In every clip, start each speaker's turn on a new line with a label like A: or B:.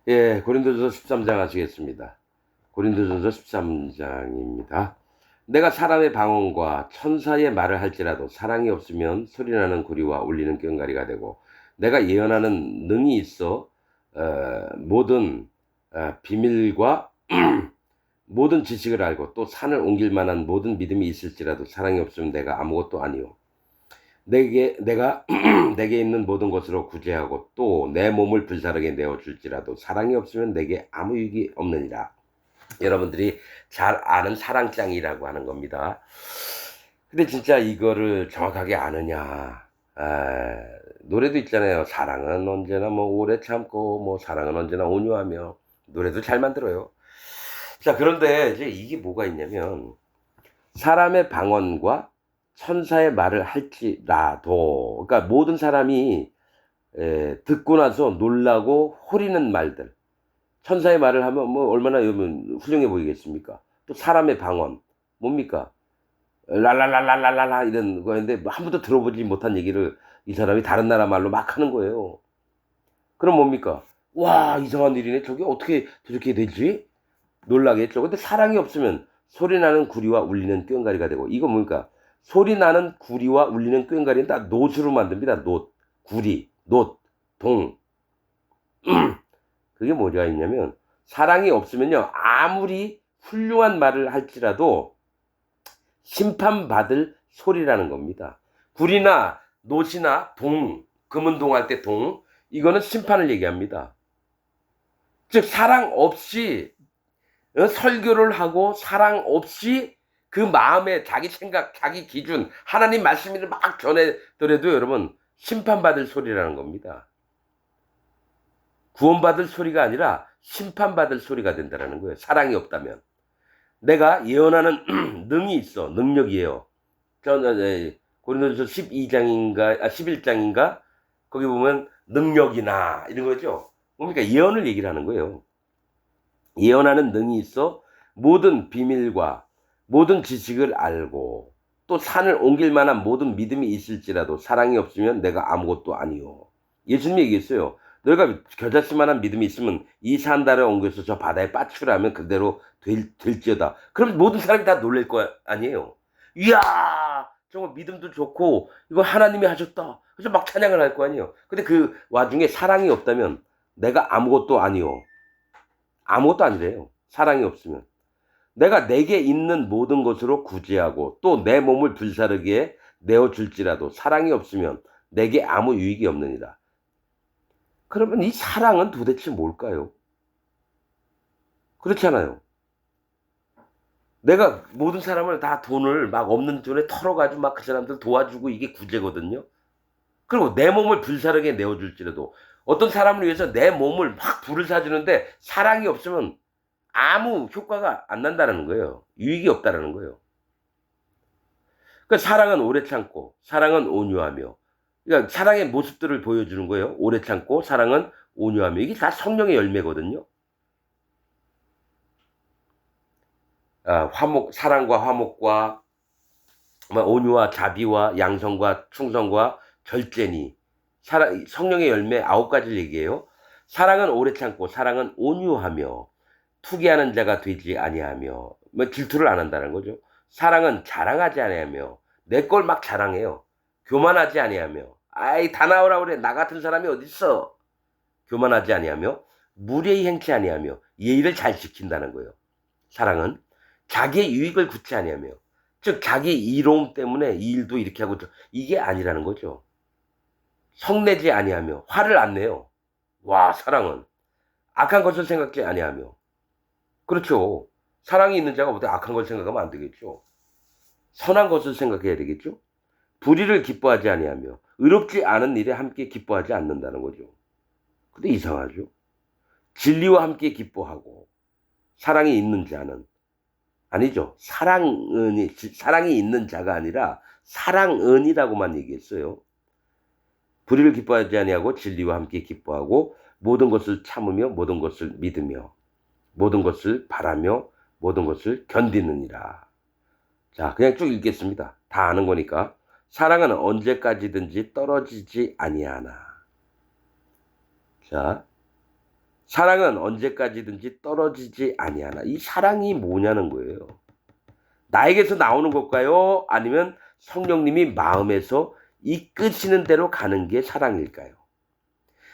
A: 예, 고린도전서 13장 하시겠습니다. 고린도전서 13장입니다. 내가 사람의 방언과 천사의 말을 할지라도 사랑이 없으면 소리나는 구리와 울리는 꽹과리가 되고, 내가 예언하는 능이 있어 모든 비밀과 모든 지식을 알고 또 산을 옮길 만한 모든 믿음이 있을지라도 사랑이 없으면 내가 아무것도 아니요. 내가 내게 있는 모든 것으로 구제하고 또 내 몸을 불사르게 내어 줄지라도 사랑이 없으면 내게 아무 유익이 없느니라. 여러분들이 잘 아는 사랑장이라고 하는 겁니다. 근데 진짜 이거를 정확하게 아느냐? 노래도 있잖아요. 사랑은 언제나 뭐 오래 참고 뭐 사랑은 언제나 온유하며, 노래도 잘 만들어요. 자, 그런데 이제 이게 뭐가 있냐면, 사람의 방언과 천사의 말을 할지라도, 그러니까 모든 사람이 듣고 나서 놀라고 호리는 말들, 천사의 말을 하면 뭐 얼마나 여러분 훌륭해 보이겠습니까? 또 사람의 방언 뭡니까? 랄랄랄랄랄라 이런 거였는데 한 번도 들어보지 못한 얘기를 이 사람이 다른 나라 말로 막 하는 거예요. 그럼 뭡니까? 와, 이상한 일이네. 저게 어떻게 저렇게 되지? 놀라겠죠. 근데 사랑이 없으면 소리나는 구리와 울리는 꽹과리가 되고, 이거 뭡니까? 소리나는 구리와 울리는 꽹과리는 다 놋으로 만듭니다. 놋, 구리, 놋, 동. 그게 뭐가 있냐면, 사랑이 없으면요, 아무리 훌륭한 말을 할지라도 심판받을 소리라는 겁니다. 구리나 놋이나 동, 금은동 할 때 동, 이거는 심판을 얘기합니다. 즉 사랑 없이 설교를 하고 사랑 없이 그 마음에 자기 생각, 자기 기준, 하나님 말씀을 막 전해더라도 여러분 심판받을 소리라는 겁니다. 구원받을 소리가 아니라 심판받을 소리가 된다는 거예요. 사랑이 없다면. 내가 예언하는 능이 있어. 능력이에요. 고린도전서 12장인가 11장인가 거기 보면 능력이나 이런 거죠. 뭡니까? 예언을 얘기를 하는 거예요. 예언하는 능이 있어 모든 비밀과 모든 지식을 알고 또 산을 옮길 만한 모든 믿음이 있을지라도 사랑이 없으면 내가 아무것도 아니요. 예수님이 얘기했어요. 너희가 겨자씨만한 믿음이 있으면 이 산다를 옮겨서 저 바다에 빠추라면 그대로 될지어다. 그럼 모든 사람이 다 놀랄 거 아니에요. 이야, 정말 믿음도 좋고 이거 하나님이 하셨다. 그래서 막 찬양을 할 거 아니에요. 근데 그 와중에 사랑이 없다면 내가 아무것도 아니요. 아무것도 아니래요. 사랑이 없으면. 내가 내게 있는 모든 것으로 구제하고 또 내 몸을 불사르게 내어줄지라도 사랑이 없으면 내게 아무 유익이 없느니라. 그러면 이 사랑은 도대체 뭘까요? 그렇잖아요. 내가 모든 사람을 다 돈을 막 없는 돈에 털어가지고 막 그 사람들 도와주고 이게 구제거든요. 그리고 내 몸을 불사르게 내어줄지라도 어떤 사람을 위해서 내 몸을 막 불을 사주는데 사랑이 없으면 아무 효과가 안 난다는 거예요. 유익이 없다는 거예요. 그러니까 사랑은 오래 참고 사랑은 온유하며, 그러니까 사랑의 모습들을 보여주는 거예요. 오래 참고 사랑은 온유하며, 이게 다 성령의 열매거든요. 사랑과 화목과 온유와 자비와 양성과 충성과 절제니, 성령의 열매 9가지를 얘기해요. 사랑은 오래 참고 사랑은 온유하며 투기하는 자가 되지 아니하며, 뭐 질투를 안 한다는 거죠. 사랑은 자랑하지 아니하며, 내 걸 막 자랑해요. 교만하지 아니하며, 아이 다 나오라 그래, 나 같은 사람이 어딨어. 교만하지 아니하며 무례히 행치 아니하며 예의를 잘 지킨다는 거예요. 사랑은 자기의 유익을 굳지 아니하며, 즉 자기 이로움 때문에 이 일도 이렇게 하고 이게 아니라는 거죠. 성내지 아니하며 화를 안 내요. 와, 사랑은 악한 것을 생각지 아니하며. 그렇죠. 사랑이 있는 자가 어떻게 악한 걸 생각하면 안 되겠죠. 선한 것을 생각해야 되겠죠. 불의를 기뻐하지 아니하며 의롭지 않은 일에 함께 기뻐하지 않는다는 거죠. 근데 이상하죠. 진리와 함께 기뻐하고 사랑이 있는 자는, 아니죠. 사랑이 있는 자가 아니라 사랑은이라고만 얘기했어요. 불의를 기뻐하지 아니하고 진리와 함께 기뻐하고 모든 것을 참으며 모든 것을 믿으며 모든 것을 바라며 모든 것을 견디느니라. 자, 그냥 쭉 읽겠습니다. 다 아는 거니까. 사랑은 언제까지든지 떨어지지 아니하나. 자, 사랑은 언제까지든지 떨어지지 아니하나. 이 사랑이 뭐냐는 거예요. 나에게서 나오는 걸까요? 아니면 성령님이 마음에서 이끄시는 대로 가는 게 사랑일까요?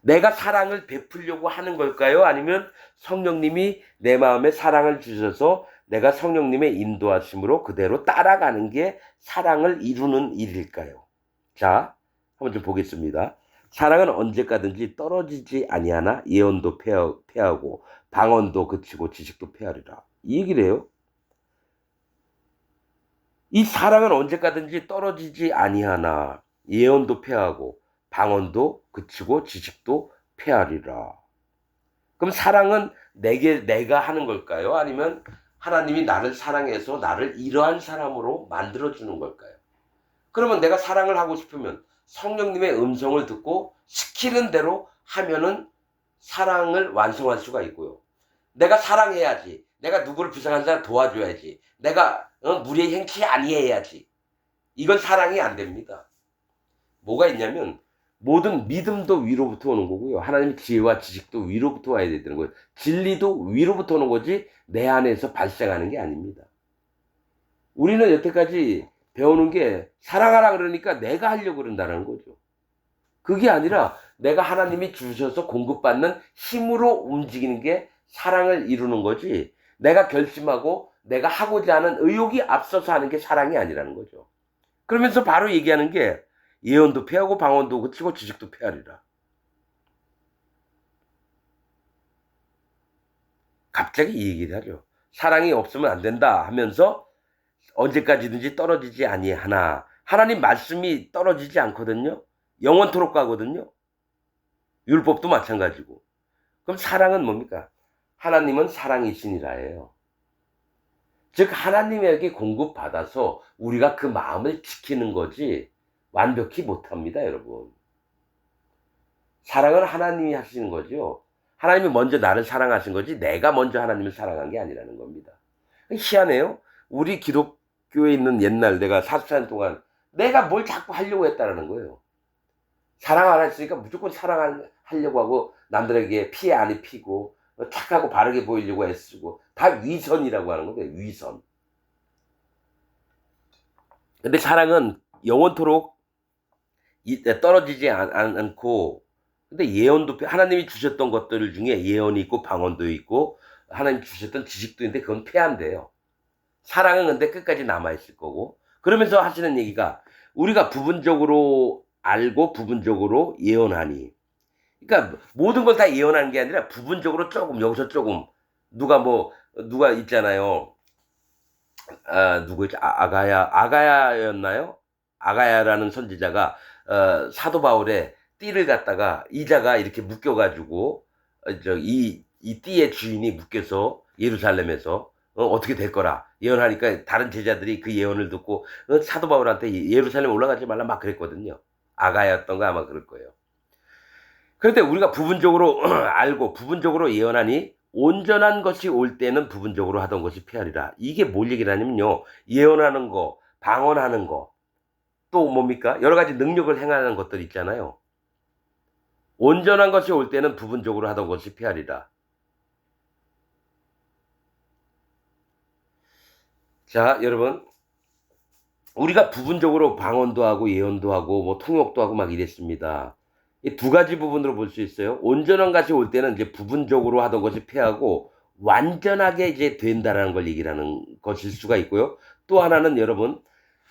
A: 내가 사랑을 베풀려고 하는 걸까요? 아니면 성령님이 내 마음에 사랑을 주셔서 내가 성령님의 인도하심으로 그대로 따라가는 게 사랑을 이루는 일일까요? 자, 한번 좀 보겠습니다. 사랑은 언제까든지 떨어지지 아니하나 예언도 패하고 방언도 그치고 지식도 패하리라. 이 얘기를 해요. 이 사랑은 언제까든지 떨어지지 아니하나 예언도 패하고 방언도 그치고 지식도 패하리라. 그럼 사랑은 내가 하는 걸까요? 아니면 하나님이 나를 사랑해서 나를 이러한 사람으로 만들어주는 걸까요? 그러면 내가 사랑을 하고 싶으면 성령님의 음성을 듣고 시키는 대로 하면은 사랑을 완성할 수가 있고요. 내가 사랑해야지. 내가 누구를 불쌍한 사람 도와줘야지. 내가 무리의 행치 아니해야지. 이건 사랑이 안 됩니다. 뭐가 있냐면 모든 믿음도 위로부터 오는 거고요. 하나님의 지혜와 지식도 위로부터 와야 되는 거예요. 진리도 위로부터 오는 거지 내 안에서 발생하는 게 아닙니다. 우리는 여태까지 배우는 게 사랑하라 그러니까 내가 하려고 그런다는 거죠. 그게 아니라 내가 하나님이 주셔서 공급받는 힘으로 움직이는 게 사랑을 이루는 거지 내가 결심하고 내가 하고자 하는 의욕이 앞서서 하는 게 사랑이 아니라는 거죠. 그러면서 바로 얘기하는 게 예언도 패하고 방언도 그치고 지식도 패하리라. 갑자기 이 얘기를 하죠. 사랑이 없으면 안 된다 하면서 언제까지든지 떨어지지 아니하나. 하나님 말씀이 떨어지지 않거든요. 영원토록 가거든요. 율법도 마찬가지고. 그럼 사랑은 뭡니까? 하나님은 사랑이시니라예요. 즉 하나님에게 공급받아서 우리가 그 마음을 지키는 거지 완벽히 못합니다, 여러분. 사랑은 하나님이 하시는 거죠. 하나님이 먼저 나를 사랑하신 거지 내가 먼저 하나님을 사랑한 게 아니라는 겁니다. 희한해요. 우리 기독교에 있는 옛날 내가 40년 동안 내가 뭘 자꾸 하려고 했다라는 거예요. 사랑 안 했으니까 무조건 사랑하려고 하고 남들에게 피해 안 입히고 착하고 바르게 보이려고 애쓰고 다 위선이라고 하는 건데 위선. 근데 사랑은 영원토록 떨어지지 않고 근데 예언도 하나님이 주셨던 것들 중에 예언이 있고 방언도 있고 하나님 주셨던 지식도 있는데 그건 패한대요. 사랑은 근데 끝까지 남아있을 거고 그러면서 하시는 얘기가 우리가 부분적으로 알고 부분적으로 예언하니 그러니까 모든 걸 다 예언하는 게 아니라 부분적으로 조금 여기서 조금 누가 있잖아요. 누구였지? 아가야였나요? 아가야라는 선지자가 사도 바울의 띠를 갖다가 이자가 이렇게 묶여가지고 이 띠의 주인이 묶여서 예루살렘에서 어떻게 될 거라 예언하니까 다른 제자들이 그 예언을 듣고 사도 바울한테 예루살렘 올라가지 말라 막 그랬거든요. 아가야였던가 아마 그럴 거예요. 그런데 우리가 부분적으로 알고 부분적으로 예언하니 온전한 것이 올 때는 부분적으로 하던 것이 패하리라. 이게 뭘 얘기를 하냐면요. 예언하는 거, 방언하는 거, 또 뭡니까? 여러 가지 능력을 행하는 것들 있잖아요. 온전한 것이 올 때는 부분적으로 하던 것이 패하리라. 자, 여러분. 우리가 부분적으로 방언도 하고 예언도 하고 뭐 통역도 하고 막 이랬습니다. 이 두 가지 부분으로 볼 수 있어요. 온전한 것이 올 때는 이제 부분적으로 하던 것이 패하고 완전하게 이제 된다라는 걸 얘기를 하는 것일 수가 있고요. 또 하나는 여러분,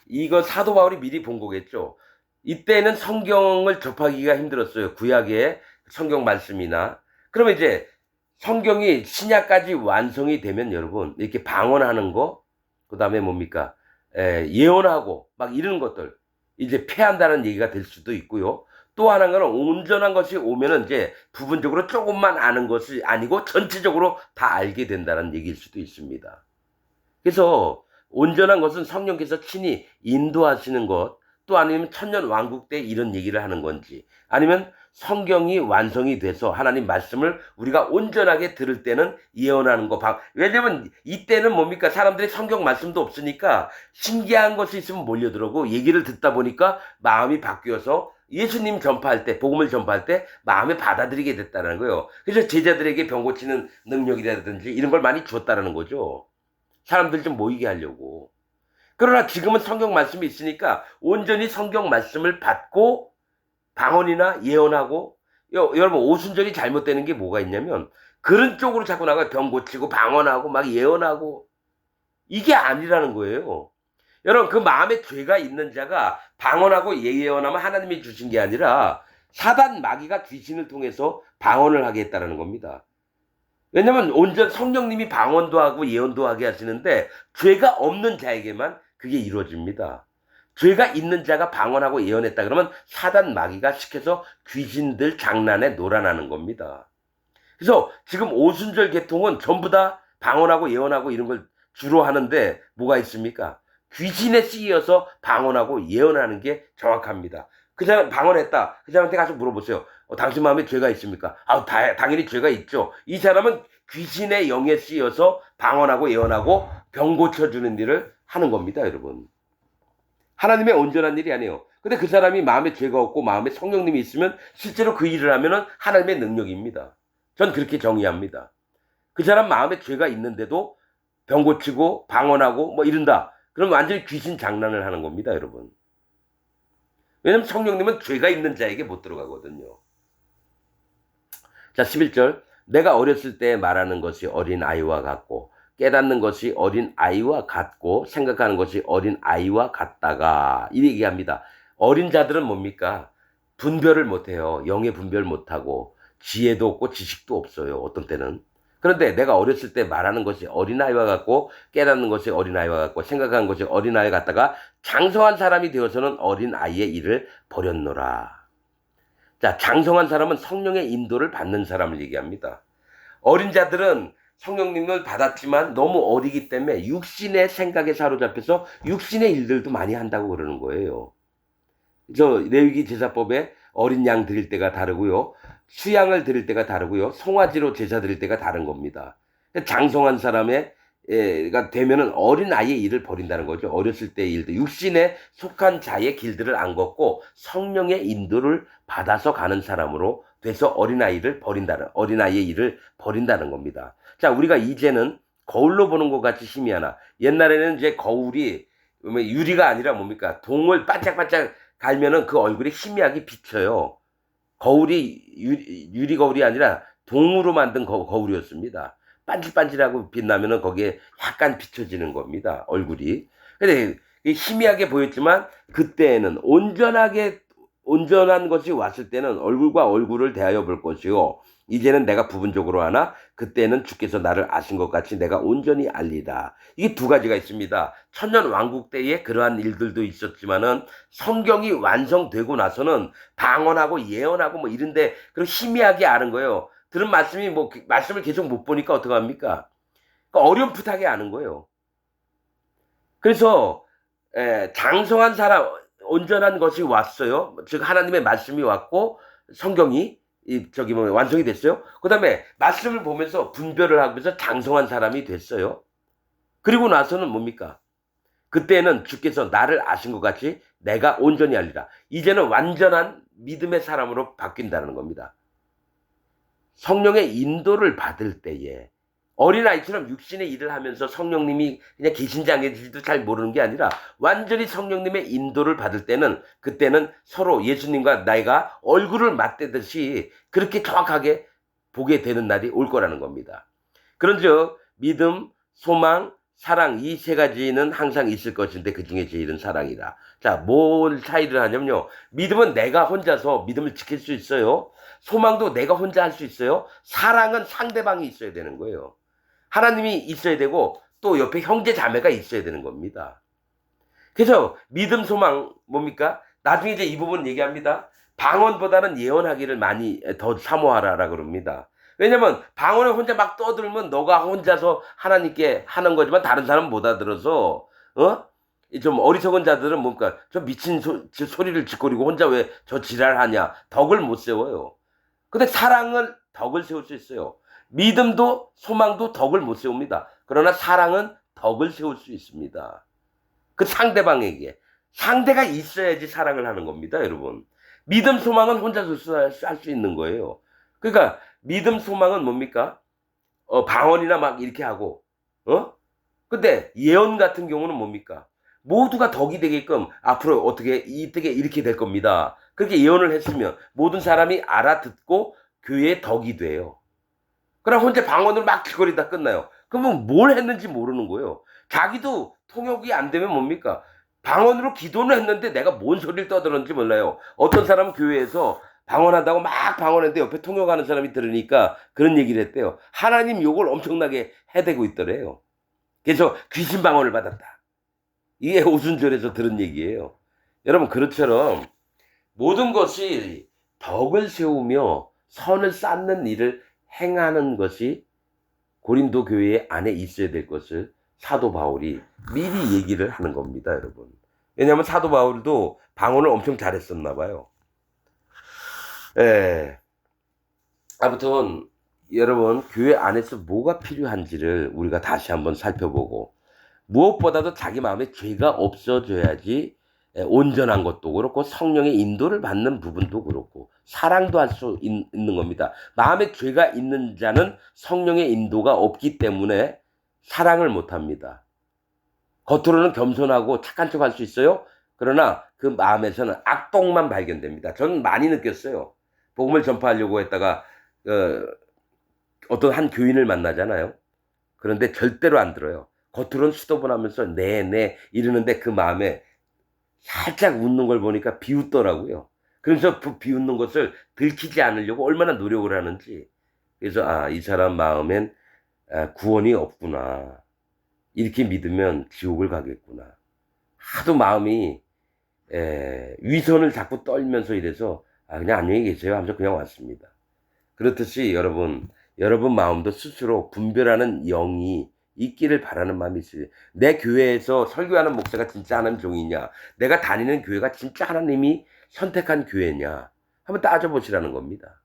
A: 이거 사도 바울이 미리 본 거겠죠. 이때는 성경을 접하기가 힘들었어요. 구약의 성경 말씀이나. 그러면 이제 성경이 신약까지 완성이 되면 여러분, 이렇게 방언하는 거, 그 다음에 뭡니까? 예언하고 막 이런 것들 이제 패한다는 얘기가 될 수도 있고요. 또 하나는 온전한 것이 오면은 이제 부분적으로 조금만 아는 것이 아니고 전체적으로 다 알게 된다는 얘기일 수도 있습니다. 그래서 온전한 것은 성령께서 친히 인도하시는 것, 또 아니면 천년 왕국 때 이런 얘기를 하는 건지, 아니면 성경이 완성이 돼서 하나님 말씀을 우리가 온전하게 들을 때는 예언하는 거. 왜냐면 이때는 뭡니까? 사람들이 성경 말씀도 없으니까 신기한 것이 있으면 몰려들어오고 얘기를 듣다 보니까 마음이 바뀌어서 예수님 전파할 때, 복음을 전파할 때 마음에 받아들이게 됐다는 거예요. 그래서 제자들에게 병 고치는 능력이라든지 이런 걸 많이 줬다는 거죠. 사람들 좀 모이게 하려고. 그러나 지금은 성경 말씀이 있으니까 온전히 성경 말씀을 받고 방언이나 예언하고, 여러분 오순절이 잘못되는 게 뭐가 있냐면 그런 쪽으로 자꾸 나가 병 고치고 방언하고 막 예언하고 이게 아니라는 거예요. 여러분 그 마음에 죄가 있는 자가 방언하고 예언하면 하나님이 주신 게 아니라 사단 마귀가 귀신을 통해서 방언을 하게 했다는 겁니다. 왜냐면 온전 성령님이 방언도 하고 예언도 하게 하시는데 죄가 없는 자에게만 그게 이루어집니다. 죄가 있는 자가 방언하고 예언했다 그러면 사단 마귀가 시켜서 귀신들 장난에 놀아나는 겁니다. 그래서 지금 오순절 계통은 전부 다 방언하고 예언하고 이런 걸 주로 하는데 뭐가 있습니까? 귀신에 쓰여서 방언하고 예언하는 게 정확합니다. 그 사람 방언했다. 그 사람한테 가서 물어보세요. 당신 마음에 죄가 있습니까? 당연히 죄가 있죠. 이 사람은 귀신의 영에 쓰여서 방언하고 예언하고 병 고쳐주는 일을 하는 겁니다, 여러분. 하나님의 온전한 일이 아니에요. 근데 그 사람이 마음에 죄가 없고 마음에 성령님이 있으면 실제로 그 일을 하면은 하나님의 능력입니다. 전 그렇게 정의합니다. 그 사람 마음에 죄가 있는데도 병 고치고 방언하고 뭐 이런다. 그럼 완전히 귀신 장난을 하는 겁니다, 여러분. 왜냐면 성령님은 죄가 있는 자에게 못 들어가거든요. 자, 11절. 내가 어렸을 때 말하는 것이 어린 아이와 같고 깨닫는 것이 어린 아이와 같고 생각하는 것이 어린 아이와 같다가 이 얘기합니다. 어린 자들은 뭡니까? 분별을 못해요. 영의 분별 못하고 지혜도 없고 지식도 없어요. 어떤 때는. 그런데 내가 어렸을 때 말하는 것이 어린아이와 같고 깨닫는 것이 어린아이와 같고 생각하는 것이 어린아이 같다가 장성한 사람이 되어서는 어린아이의 일을 버렸노라. 자, 장성한 사람은 성령의 인도를 받는 사람을 얘기합니다. 어린 자들은 성령님을 받았지만 너무 어리기 때문에 육신의 생각에 사로잡혀서 육신의 일들도 많이 한다고 그러는 거예요. 저 레위기 제사법에 어린 양 드릴 때가 다르고요. 수양을 드릴 때가 다르고요. 송아지로 제사 드릴 때가 다른 겁니다. 장성한 사람가 되면은 어린 아이의 일을 버린다는 거죠. 어렸을 때의 일들, 육신에 속한 자의 길들을 안 걷고 성령의 인도를 받아서 가는 사람으로 돼서 어린아이의 일을 버린다는 겁니다. 자, 우리가 이제는 거울로 보는 것 같이 희미하나, 옛날에는 이제 거울이 유리가 아니라 뭡니까? 동을 반짝반짝 갈면은 그 얼굴이 희미하게 비쳐요. 거울이 유리 거울이 아니라 동으로 만든 거울이었습니다. 반질반질하고 빛나면은 거기에 약간 비춰지는 겁니다. 얼굴이. 근데 희미하게 보였지만 그때에는 온전한 것이 왔을 때는 얼굴과 얼굴을 대하여 볼 것이요. 이제는 내가 부분적으로 하나 그때는 주께서 나를 아신 것 같이 내가 온전히 알리다. 이게 두 가지가 있습니다. 천년 왕국 때에 그러한 일들도 있었지만은 성경이 완성되고 나서는 방언하고 예언하고 뭐 이런데 그런 희미하게 아는 거예요. 들은 말씀이 말씀을 계속 못 보니까 어떡합니까? 그러니까 어렴풋하게 아는 거예요. 그래서 장성한 사람, 온전한 것이 왔어요. 즉 하나님의 말씀이 왔고 성경이 완성이 됐어요. 그 다음에 말씀을 보면서 분별을 하면서 장성한 사람이 됐어요. 그리고 나서는 뭡니까? 그때는 주께서 나를 아신 것 같이 내가 온전히 알리라. 이제는 완전한 믿음의 사람으로 바뀐다는 겁니다. 성령의 인도를 받을 때에 어린아이처럼 육신의 일을 하면서 성령님이 그냥 계신지 안 계신지도 잘 모르는 게 아니라 완전히 성령님의 인도를 받을 때는 그때는 서로 예수님과 나이가 얼굴을 맞대듯이 그렇게 정확하게 보게 되는 날이 올 거라는 겁니다. 그런즉 믿음, 소망, 사랑 이 세 가지는 항상 있을 것인데 그 중에 제일은 사랑이다. 자, 뭘 차이를 하냐면요. 믿음은 내가 혼자서 믿음을 지킬 수 있어요. 소망도 내가 혼자 할 수 있어요. 사랑은 상대방이 있어야 되는 거예요. 하나님이 있어야 되고 또 옆에 형제 자매가 있어야 되는 겁니다. 그래서 믿음, 소망 뭡니까? 나중에 이제 이 부분 얘기합니다. 방언보다는 예언하기를 많이 더 사모하라라 그럽니다. 왜냐면 방언에 혼자 막 떠들면 너가 혼자서 하나님께 하는 거지만 다른 사람은 못 알아들어서 좀 어리석은 자들은 뭡니까? 저 미친 소리를 짓거리고 혼자 왜 저 지랄하냐? 덕을 못 세워요. 근데 사랑은 덕을 세울 수 있어요. 믿음도 소망도 덕을 못 세웁니다. 그러나 사랑은 덕을 세울 수 있습니다. 그 상대방에게. 상대가 있어야지 사랑을 하는 겁니다, 여러분. 믿음, 소망은 혼자서 쌀 수 있는 거예요. 그러니까 믿음, 소망은 뭡니까? 방언이나 막 이렇게 하고, 근데 예언 같은 경우는 뭡니까? 모두가 덕이 되게끔 앞으로 어떻게 이때게 이렇게 될 겁니다. 그렇게 예언을 했으면 모든 사람이 알아듣고 교회의 덕이 돼요. 그럼 혼자 방언을 막 기거리다 끝나요. 그러면 뭘 했는지 모르는 거예요. 자기도 통역이 안 되면 뭡니까? 방언으로 기도는 했는데 내가 뭔 소리를 떠들었는지 몰라요. 어떤 사람은 교회에서 방언한다고 막 방언했는데 옆에 통역하는 사람이 들으니까 그런 얘기를 했대요. 하나님 욕을 엄청나게 해대고 있더래요. 그래서 귀신 방언을 받았다. 이게 오순절에서 들은 얘기예요. 여러분, 그것처럼 모든 것이 덕을 세우며 선을 쌓는 일을 행하는 것이 고린도 교회 안에 있어야 될 것을 사도 바울이 미리 얘기를 하는 겁니다, 여러분. 왜냐하면 사도 바울도 방언을 엄청 잘했었나 봐요. 예. 아무튼 여러분, 교회 안에서 뭐가 필요한지를 우리가 다시 한번 살펴보고, 무엇보다도 자기 마음에 죄가 없어져야지 온전한 것도 그렇고 성령의 인도를 받는 부분도 그렇고 사랑도 할 수 있는 겁니다. 마음에 죄가 있는 자는 성령의 인도가 없기 때문에 사랑을 못합니다. 겉으로는 겸손하고 착한 척 할 수 있어요. 그러나 그 마음에서는 악독만 발견됩니다. 저는 많이 느꼈어요. 복음을 전파하려고 했다가 어떤 한 교인을 만나잖아요. 그런데 절대로 안 들어요. 겉으로는 수도분하면서 네네 이러는데 그 마음에 살짝 웃는 걸 보니까 비웃더라고요. 그래서 그 비웃는 것을 들키지 않으려고 얼마나 노력을 하는지. 그래서 이 사람 마음엔 구원이 없구나. 이렇게 믿으면 지옥을 가겠구나. 하도 마음이 위선을 자꾸 떨면서 이래서 그냥 안녕히 계세요 하면서 그냥 왔습니다. 그렇듯이 여러분 마음도 스스로 분별하는 영이 있기를 바라는 마음이 있어요. 내 교회에서 설교하는 목사가 진짜 하나님 종이냐, 내가 다니는 교회가 진짜 하나님이 선택한 교회냐 한번 따져보시라는 겁니다.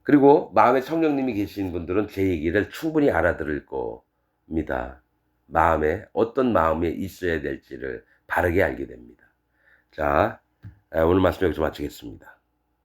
A: 그리고 마음에 성령님이 계신 분들은 제 얘기를 충분히 알아들을 겁니다. 마음에 어떤 마음에 있어야 될지를 바르게 알게 됩니다. 자, 오늘 말씀 여기서 마치겠습니다.